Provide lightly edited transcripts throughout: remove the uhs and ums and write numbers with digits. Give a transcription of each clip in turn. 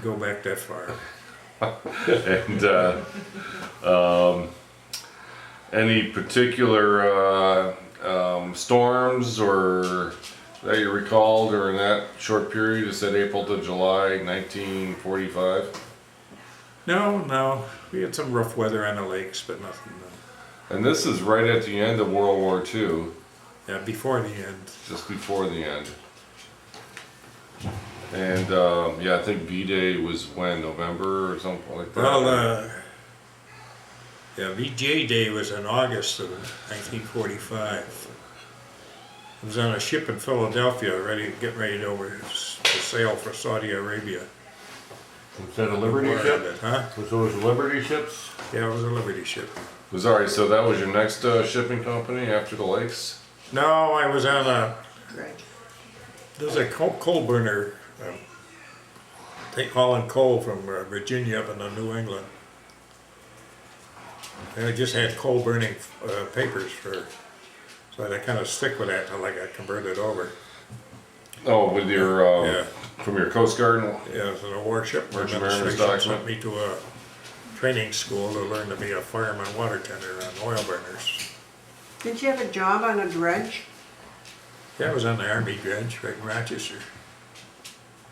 Go back that far. And any particular storms or that you recall during that short period? You said April to July 1945. No, we had some rough weather on the lakes, but nothing. And this is right at the end of World War II, Yeah, before the end. just before the end. And yeah, I think V-Day was when, November or something like that? Well, yeah, VJ Day was in August of 1945. I was on a ship in Philadelphia, getting ready to sail for Saudi Arabia. Was that a Liberty War ship? ended, huh? Was those Liberty ships? Yeah, it was a Liberty ship. Was alright, so that was your next shipping company after the lakes? No, I was on Right. there's a coal burner, hauling coal from Virginia up into New England. And I just had coal burning papers so I kind of stick with that until I got converted over. Oh, with your, Yeah. from your Coast Guard? Yeah, it was in a warship. Merchant Mariners Administration document. sent me to a training school to learn to be a fireman water tender on oil burners. Did you have a job on a dredge? Yeah, I was on the Army dredge right in Rochester.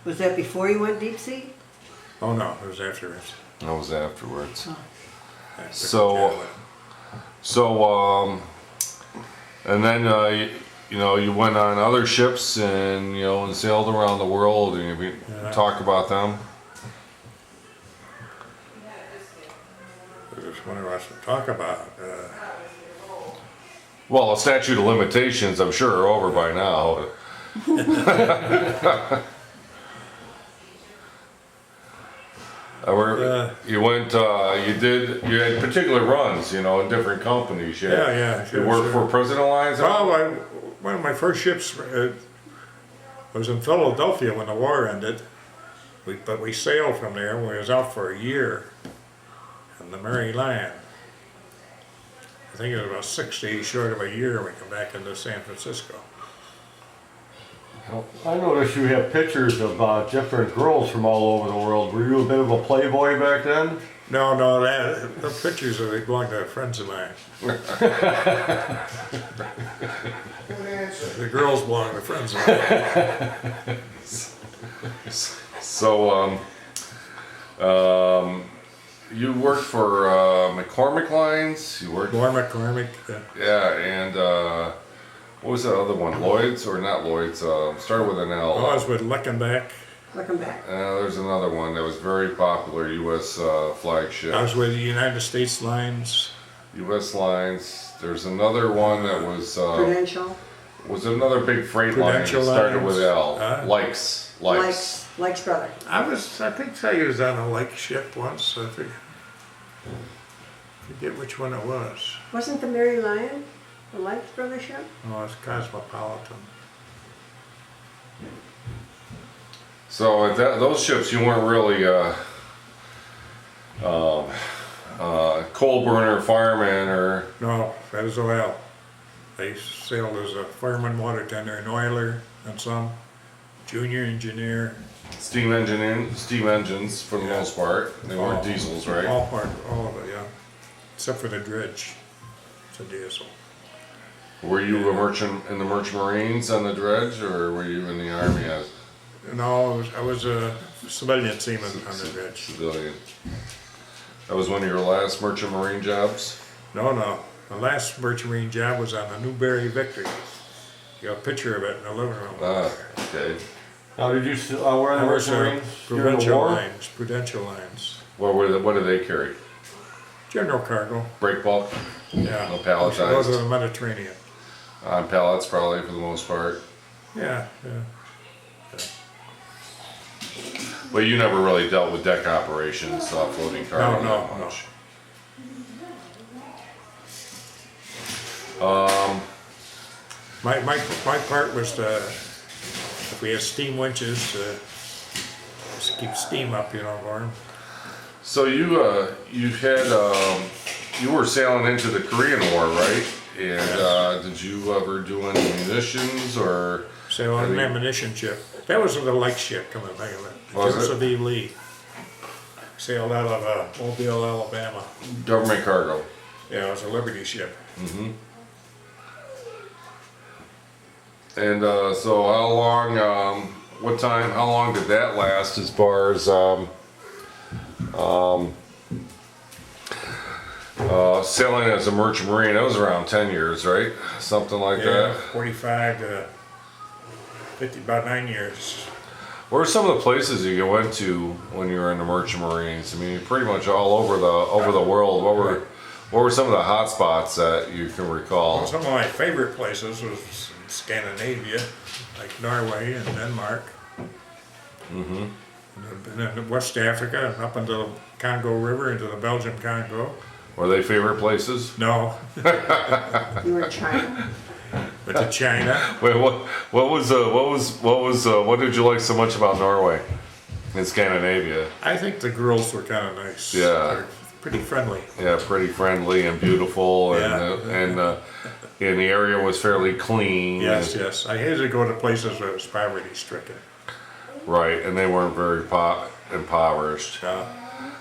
Was that before you went deep sea? Oh no, it was afterwards. That was afterwards. After So- So, and then, you went on other ships and, and sailed around the world and you Yeah. talk about them. There's one of us to talk about. Well, the statute of limitations, I'm sure, are over by now. You went, you had particular runs, in different companies. Yeah, You sure, worked sure. for President Alliance? Well, one of my first ships was in Philadelphia when the war ended. But we sailed from there. We was out for a year in the Mary Lion. I think it was about 6 days short of a year we come back into San Francisco. I noticed you have pictures of different girls from all over the world. Were you a bit of a playboy back then? No, the pictures of it belong to friends of mine. The girls belong to friends of mine. So, you worked for McCormick Lines. You worked, McCormick. yeah, and what was that other one? Lloyd's or not Lloyd's? Started with an I L. was with Leckenbach. Looking back. There's another one that was very popular. U.S. flagship. I was with the United States Lines. U.S. Lines. There's another one that Prudential. was another big freight line that Prudential started Lines. with L. Huh? Likes. Likes brother. I think I was on a lake ship once. I forget which one it was. Wasn't the Mary Lion the Likes brother ship? Oh, it's Cosmopolitan. So at those ships, you weren't really coal burner, fireman, or No, that was oil. They sailed as a fireman, water tender, and oiler, and some junior engineer. steam engines for the Yeah. most part. They weren't diesels, right? All of it, yeah. Except for the dredge. It's a diesel. Were you a merchant in the Merchant Marines on the dredge, or were you in the Army as No, I was a civilian seaman on the dredge. civilian? That was one of your last Merchant Marine jobs? No. The last Merchant Marine job was on the Newberry Victory. You got a picture of it in the living room. Ah, okay. Now, did you wear the I was Merchant Marines during the Prudential war? Lines. Prudential Lines. What did they carry? General cargo. Break bulk? Yeah. No palletized. Those are the Mediterranean. On pallets, probably for the most part. Yeah. But you never really dealt with deck operations, offloading cargo No. that much. My part was to, if we had steam winches, just keep steam up, for them. So you were sailing into the Korean War, right? And did you ever do any munitions or? So on an ammunition ship. That was the light ship coming back of it. Was it? Joseph E. Lee. Sailed out of Mobile, Alabama. Government cargo. Yeah, it was a Liberty ship. And so how long, how long did that last as far as sailing as a merchant marine? That was around 10 years, right? Something like Yeah, that. 45 to 50, about 9 years. What were some of the places you went to when you were in the merchant marines? I mean, pretty much all over the world. What were some of the hot spots that you can recall? Some of my favorite places was in Scandinavia, like Norway and Denmark. And then West Africa and up into the Congo River, into the Belgian Congo. Were they favorite places? No, You were in China? but to China. Wait, what did you like so much about Norway and Scandinavia? I think the girls were kind of nice. Yeah. They're pretty friendly. Yeah, pretty friendly and beautiful, and Yeah. and the area was fairly clean. Yes, yes. I hated to go to places where it was poverty stricken. Right, and they weren't very impoverished. Yeah.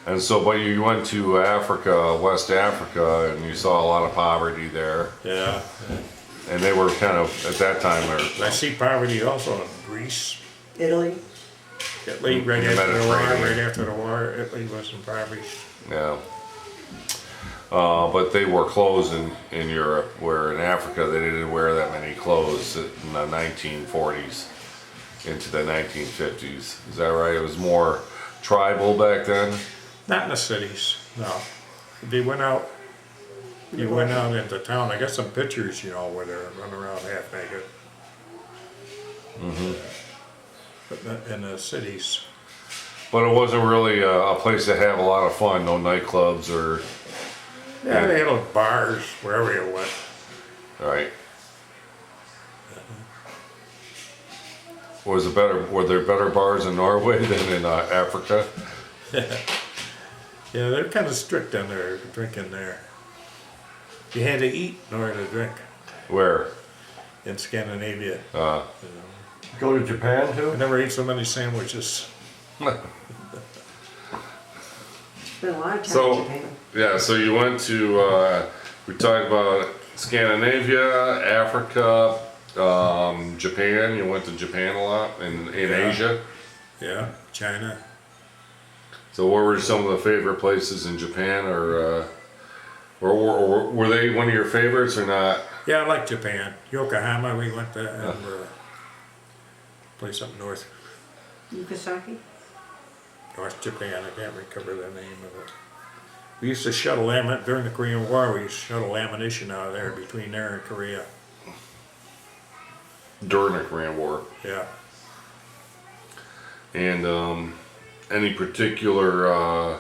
And so, but you went to Africa, West Africa, and you saw a lot of poverty there. Yeah. And they were kind of, at that time, I see poverty also in Greece. Italy? Italy, right The after the war, Mediterranean. right after the war, Italy was impoverished. yeah. But they wore clothes in Europe, where in Africa they didn't wear that many clothes in the 1940s into the 1950s. Is that right? It was more tribal back then? Not in the cities, no. They went out, you went out into town. I got some pictures, you know, where they're running around half naked. But not in the cities. But it wasn't really a place to have a lot of fun, no nightclubs or, Yeah, they had bars wherever you went. right? Were there better bars in Norway than in Africa? Yeah, they're kind of strict on their drinking there. You had to eat in order to drink Where? in Scandinavia. Go to Japan I too? never ate so many sandwiches. Spent a lot of time So- in Japan. Yeah, so you went to, we talked about Scandinavia, Africa, Japan. You went to Japan a lot, in Yeah. Asia. Yeah, China. So what were some of the favorite places in Japan, or were they one of your favorites or not? Yeah, I like Japan. Yokohama, we went to, and place up north Nagasaki? Japan. I can't recover the name of it. We used to shuttle during the Korean War. We used to shuttle ammunition out of there between there and Korea. During the Korean War. Yeah. And any particular,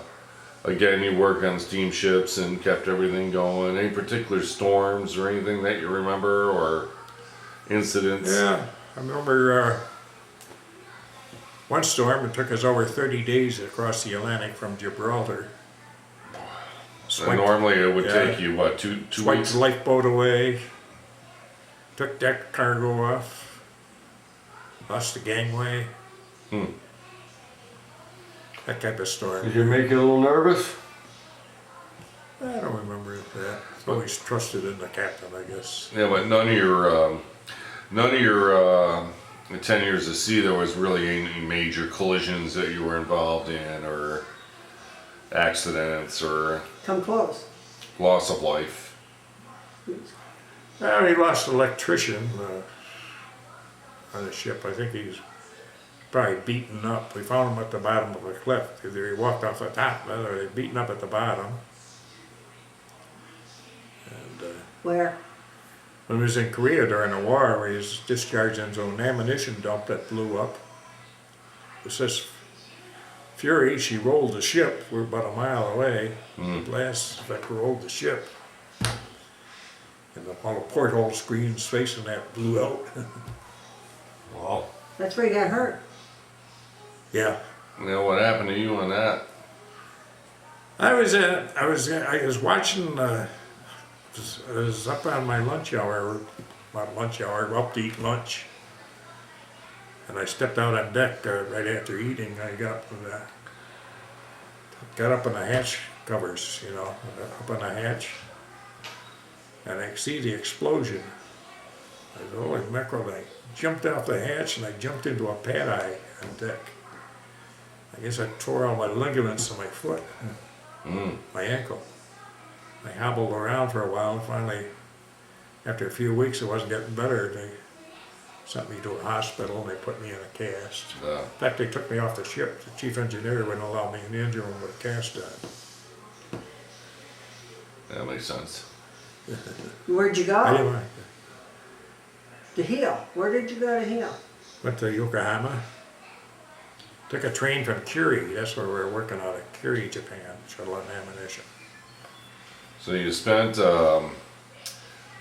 again, you worked on steamships and kept everything going. Any particular storms or anything that you remember, or incidents? Yeah, I remember one storm. It took us over 30 days across the Atlantic from Gibraltar. And normally it would Yeah. take you, what, two Swiped weeks? the lifeboat away. Took deck cargo off. Lost the gangway. That type of storm. Did you make you a little nervous? I don't remember that. Always trusted in the captain, I guess. Yeah, but none of your 10 years of sea, there was really any major collisions that you were involved in, or accidents, or Come close. loss of life. Well, we lost an electrician on the ship. I think he's probably beaten up. We found him at the bottom of a cliff. Either he walked off the top or they beaten up at the bottom. And Where? when he was in Korea during the war, he was discharging his own ammunition dump that blew up. It says Fury, she rolled the ship. We're about a mile away. The blast effect rolled the ship. And all the porthole screens facing that blew out. Wow. That's where you got hurt. Yeah. You know, what happened to you on that? I was watching, I was up on my lunch hour, about lunch hour, up to eat lunch. And I stepped out on deck right after eating. I got up got up on the hatch covers, you know, up on the hatch, and I see the explosion. I said, holy mackerel, I jumped off the hatch and I jumped into a pad eye on deck. I guess I tore all my ligaments in my foot, my ankle. I hobbled around for a while, and finally, after a few weeks it wasn't getting better, they sent me to a hospital and they put me in a cast. In fact, they took me off the ship. The chief engineer wouldn't allow me in the engine room with a cast on. That makes sense. Where'd you I go? didn't- To Heel. Where did you go to Heel? Went to Yokohama. Took a train from Curie. That's where we were working out of Curie, Japan, shuttle and ammunition. So you spent,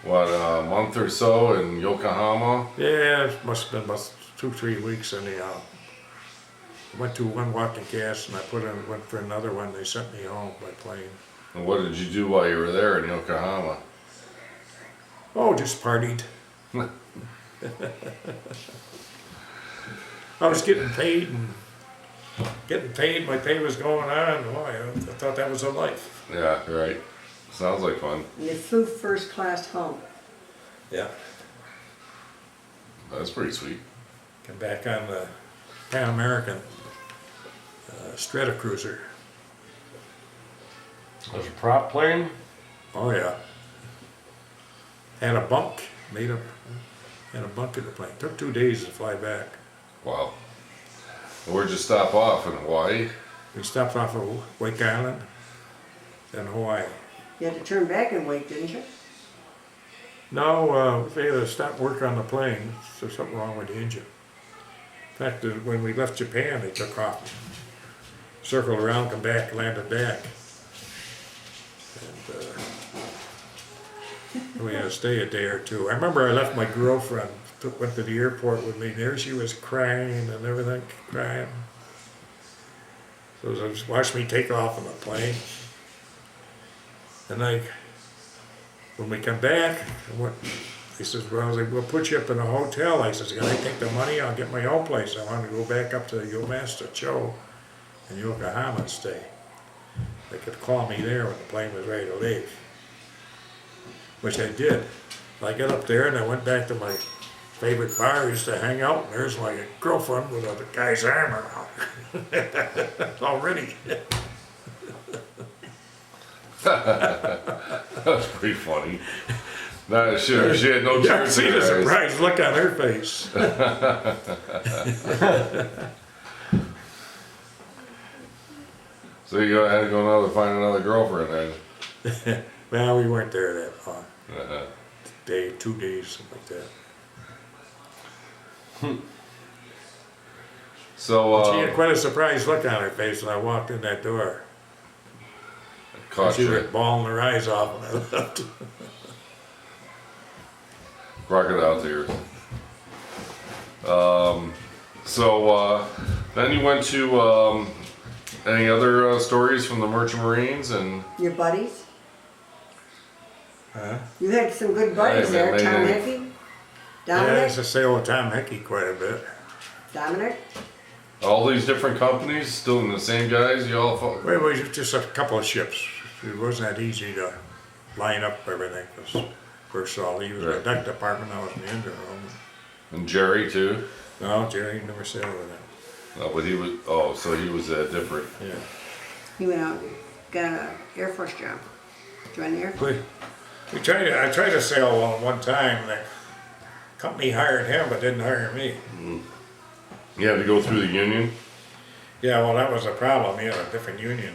what, a month or so in Yokohama? Yeah, it must have been about 2-3 weeks anyhow. Went to one walking cast and I went for another one. They sent me home by plane. And what did you do while you were there in Yokohama? Oh, just partied. I was getting paid my pay was going on. Boy, I thought that was a life. Yeah, right. Sounds like fun. And you flew first class home. Yeah. That's pretty sweet. Come back on the Pan American Stratocruiser. There's a prop plane. Oh yeah. Had a bunk, had a bunk in the plane. Took 2 days to fly back. Wow. Where'd you stop off, in Hawaii? We stopped off of Wake Island, then Hawaii. You had to turn back and wait, didn't you? No, they had to stop work on the plane. There's something wrong with the engine. In fact, when we left Japan, they took off, circled around, come back, landed back. And we had to stay a day or two. I remember I left my girlfriend, went to the airport with me. There she was crying and everything, crying. So they just watched me take off on the plane. And when we come back, he says, well, we'll put you up in a hotel. I says, can I take the money? I'll get my own place. I want to go back up to Yomasta Cho in Yokohama and stay. They could call me there when the plane was ready to leave, which I did. I got up there and I went back to my favorite bar I used to hang out, and there's my girlfriend with a guy's arm around. Already. That's pretty funny. No, she had no You chance. see the surprised look on her face. So you had to go now to find another girlfriend then. Well, we weren't there that long. Uh-huh. 2 days, something like that. So, She had quite a surprised look on her face when I walked in that door. caught She you. was bawling her eyes off when I left. Crocodile tears. Then you went to, any other stories from the Merchant Marines and Your buddies? Huh? You had some good buddies Hey, there. man, Tom they- Hickey? Yeah, I Dominic? used to sail with Tom Hickey quite a bit. Dominic? all these different companies, still in the same guys, you all fought? Well, we just a couple of ships. It wasn't that easy to line up everything, because first of all, he was in the Right. deck department, I was in the engine room. And Jerry too? No, Jerry never sailed with him. No, but he was, so he was different. Yeah. He went out and got an Air Force job. Joined the Air Force. I tried to sail one time, the company hired him, but didn't hire me. You had to go through the union? Yeah, well, that was a problem. He had a different union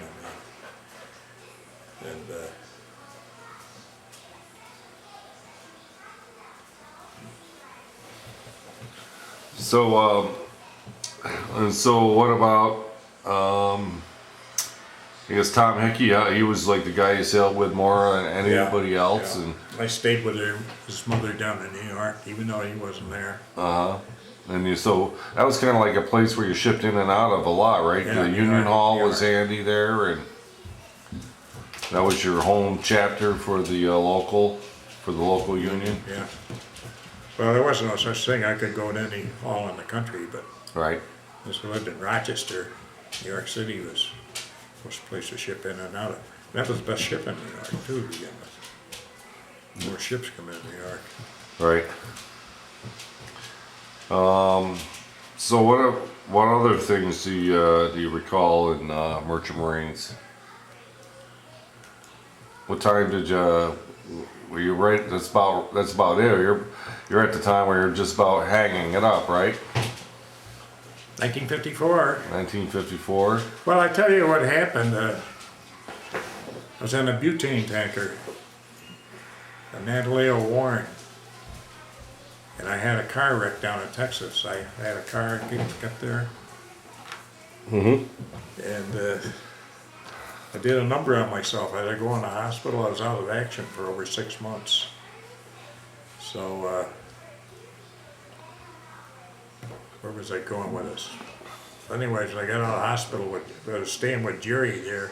than me. So what about, I guess Tom Hickey, he was like the guy you sailed with more than anybody else, yeah. and I stayed with his mother down in New York, even though he wasn't there. so that was kind of like a place where you shipped in and out of a lot, right? Yeah, The New Union York, Hall New was York. handy there, and that was your home chapter for the local union, Yeah. Well, there wasn't no such thing. I could go to any hall in the country, but right? as I lived in Rochester, New York City was First place to ship in and out of. That was the best ship in New York too, to begin with. More ships come in New York. Right. So what other things do you recall in Merchant Marines? What time did you? Were you right? That's about it. You're at the time where you're just about hanging it up, right? 1954. 1954. Well, I tell you what happened. I was in a butane tanker, a Nataleo Warren, and I had a car wreck down in Texas. I had a car up there, and I did a number on myself. I had to go in the hospital. I was out of action for over 6 months. So, where was I going with this? Anyways, I got out of the hospital I was staying with Jerry there.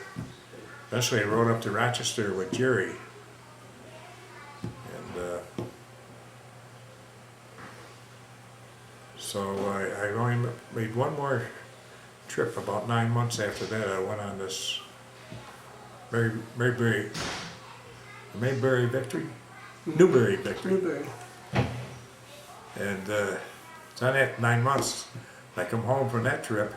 Eventually I rode up to Rochester with Jerry. And so I only made one more trip. About 9 months after that, I went on this Mayberry Victory? Newberry Victory. Blueberry. And so that 9 months, I come home from that trip,